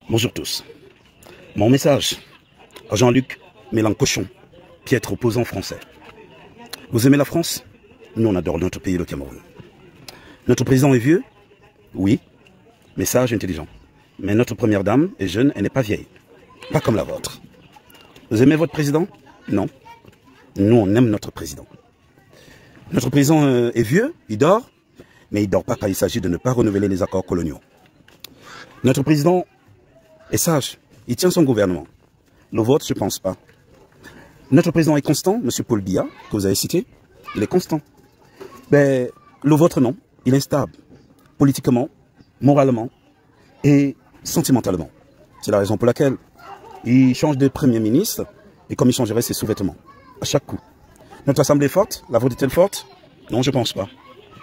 Bonjour tous. Mon message à Jean-Luc Mélenchon, piètre opposant français. Vous aimez la France? Nous, on adore notre pays, le Cameroun. Notre président est vieux? Oui, mais sage, intelligent. Mais notre première dame est jeune, elle n'est pas vieille. Pas comme la vôtre. Vous aimez votre président? Non. Nous, on aime notre président. Notre président est vieux, il dort, mais il ne dort pas quand il s'agit de ne pas renouveler les accords coloniaux. Notre président est sage, il tient son gouvernement. Le vôtre, je ne pense pas. Notre président est constant, M. Paul Biya, que vous avez cité, il est constant. Mais le vôtre, non, il est instable, politiquement, moralement et sentimentalement. C'est la raison pour laquelle il change de Premier ministre et comme il changerait ses sous-vêtements, à chaque coup. Notre assemblée est forte, la vôtre est-elle forte? Non, je ne pense pas.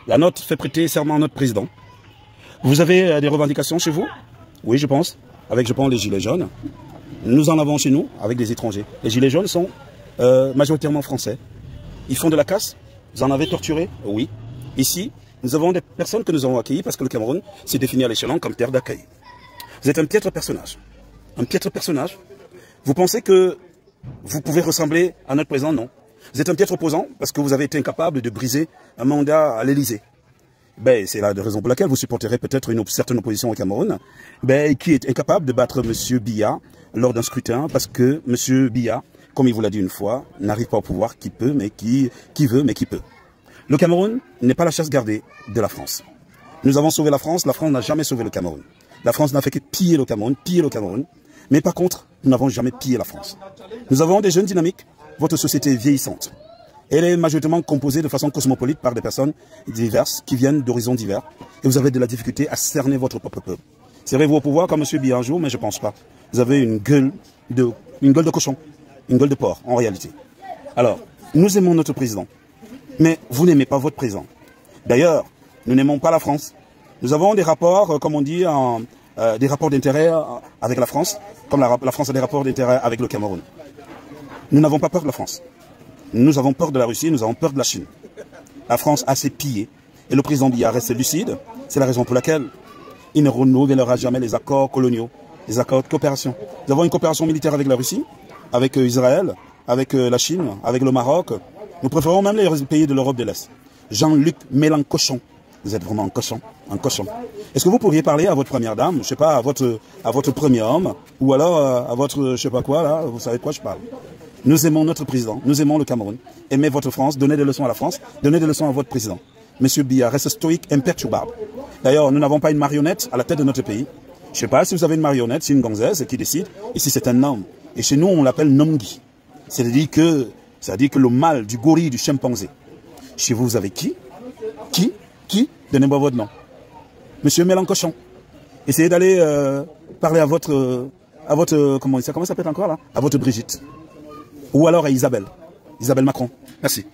La nôtre fait prêter serment à notre président. Vous avez des revendications chez vous? Oui, je pense. Avec, je pense, les gilets jaunes. Nous en avons chez nous, avec des étrangers. Les gilets jaunes sont majoritairement français. Ils font de la casse. Vous en avez torturé? Oui. Ici, nous avons des personnes que nous avons accueillies parce que le Cameroun s'est défini à l'échelon comme terre d'accueil. Vous êtes un piètre personnage. Un piètre personnage. Vous pensez que vous pouvez ressembler à notre président? Non. Vous êtes un piètre opposant parce que vous avez été incapable de briser un mandat à l'Élysée. Ben, c'est la raison pour laquelle vous supporterez peut-être une certaine opposition au Cameroun, ben, qui est incapable de battre M. Biya lors d'un scrutin parce que M. Biya, comme il vous l'a dit une fois, n'arrive pas au pouvoir qui peut, mais qui veut, mais qui peut. Le Cameroun n'est pas la chasse gardée de la France. Nous avons sauvé la France n'a jamais sauvé le Cameroun. La France n'a fait que piller le Cameroun, mais par contre, nous n'avons jamais pillé la France. Nous avons des jeunes dynamiques, votre société est vieillissante. Elle est majoritairement composée de façon cosmopolite par des personnes diverses qui viennent d'horizons divers. Et vous avez de la difficulté à cerner votre propre peuple. Serez-vous au pouvoir comme M. Biya un jour, mais je ne pense pas. Vous avez une gueule de cochon, une gueule de porc en réalité. Alors, nous aimons notre président, mais vous n'aimez pas votre président. D'ailleurs, nous n'aimons pas la France. Nous avons des rapports, comme on dit, des rapports d'intérêt avec la France, comme la France a des rapports d'intérêt avec le Cameroun. Nous n'avons pas peur de la France. Nous avons peur de la Russie, nous avons peur de la Chine. La France a ses pillés. Et le président Biya reste lucide. C'est la raison pour laquelle il ne renouvellera jamais les accords coloniaux, les accords de coopération. Nous avons une coopération militaire avec la Russie, avec Israël, avec la Chine, avec le Maroc. Nous préférons même les pays de l'Europe de l'Est. Jean-Luc Mélenchon. Vous êtes vraiment un cochon, un cochon. Est-ce que vous pourriez parler à votre première dame, je ne sais pas, à votre premier homme, ou alors à votre, je ne sais pas quoi, là, vous savez de quoi je parle. Nous aimons notre président, nous aimons le Cameroun. Aimez votre France, donnez des leçons à la France, donnez des leçons à votre président. Monsieur Biya reste stoïque, imperturbable. D'ailleurs, nous n'avons pas une marionnette à la tête de notre pays. Je ne sais pas si vous avez une marionnette, c'est une gonzesse qui décide. Ici, c'est un homme. Et chez nous, on l'appelle Nomgi. C'est-à-dire que le mâle du gorille, du chimpanzé. Chez vous, vous avez qui? Qui? Donnez-moi votre nom. Monsieur Mélenchon. Essayez d'aller parler à votre, comment ça s'appelle encore là? À votre Brigitte. Ou alors à Isabelle Macron. Merci.